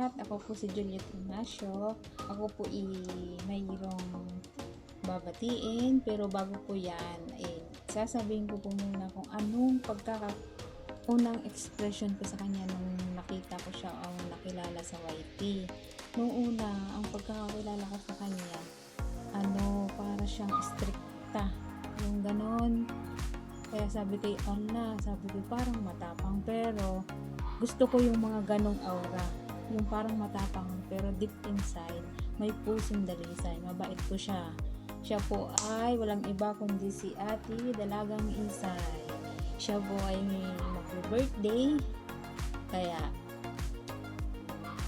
lahat. Ako po si Juliet Ignacio. Ako po mayroong babatiin. Pero bago po yan, sasabihin ko po muna kung anong unang expression ko sa kanya nung nakita ko siya o nakilala sa YT. Nung una, ang pagkakakilala ko sa kanya, para siyang stricta. Yung ganon. Kaya sabi ko, sabi ko parang matapang, pero gusto ko yung mga ganong aura. Yung parang matapang, pero deep inside, may pusong dalisay. Mabait po siya. Siya po ay walang iba kundi si Ate Dalagang Isay. Siya po ay mag-birthday. Kaya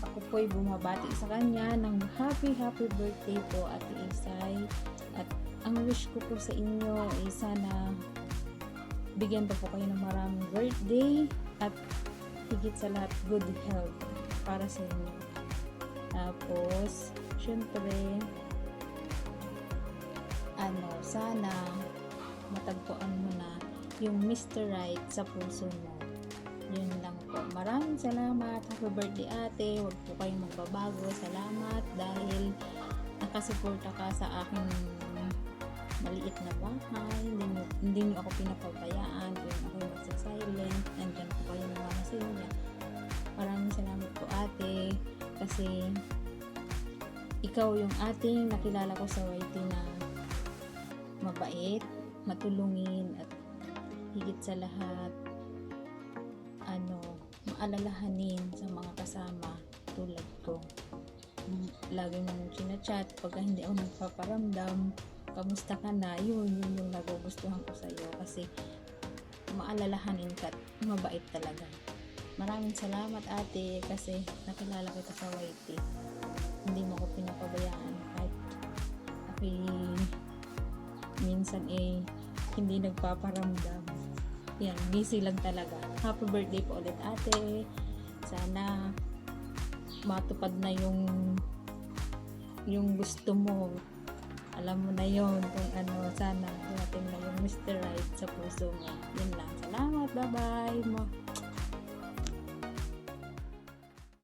ako po ay bumabati sa kanya ng happy birthday po, Ate Isay. At ang wish ko po sa inyo ay sana bigyan pa po kayo ng maraming birthday at higit sa lahat good health para sa inyo. Tapos syempre sana matagpuan mo na yung Mr. Right sa puso mo. Yun lang po. Maraming salamat. Happy birthday, ate. Huwag po kayong magbabago. Salamat dahil nakasuporta ka sa aking maliit na bahay. Hindi niyo ako pinapabayaan. Kung ako magsasilent, nandyan po kayo ng mga sinya. Maraming salamat po, ate. Kasi ikaw yung ating nakilala ko sa YT na mabait, matulungin, at higit sa lahat maalalahanin sa mga kasama tulad ko. Lagi mong sinachat pagka hindi ako nagpaparamdam, kamusta ka na, yun yung nagugustuhan ko sa iyo kasi maalalahanin ka at mabait talaga. Maraming salamat, ate, kasi nakilala kita sa YT. Hindi mo ko pinapabayaan kahit minsan hindi nagpaparamdam. Yan, busy lang talaga. Happy birthday po ulit, ate. Sana matupad na yung gusto mo. Alam mo na yon kung sana dumating na yung Mr. Right sa puso mo. Yun lang. Salamat. Bye-bye.